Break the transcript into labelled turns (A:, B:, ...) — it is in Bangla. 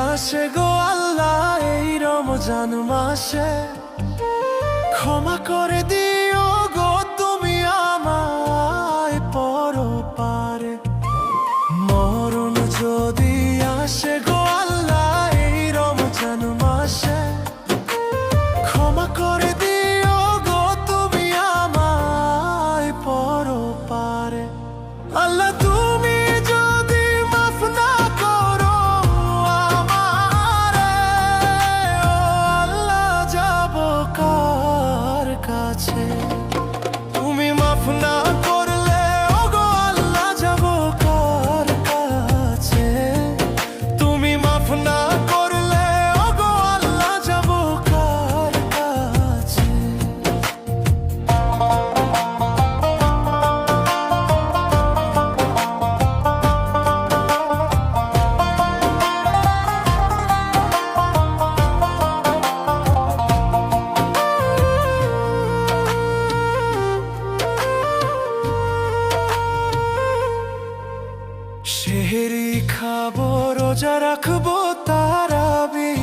A: আসে গো আল্লাহ এই রমজান মাসে, ক্ষমা করে দিও গো তুমি আমায় পরপারে। মরণ যদি আসে গো আল্লাহ এই রমজান মাসে, ক্ষমা করে দিও গো তুমি আমায় পরপারে। আল্লাহ তুমি যদি মাফ না করো আমারে, ও আল্লাহ যাব কার কাছে? তুমি মাফ না করলে ও গো আল্লাহ যাব কার কাছে? তুমি মাফ না করলে ও গো আল্লাহ যাব কার কাছে? সেহরি খাবো, রোজা রাখবো, তারাবি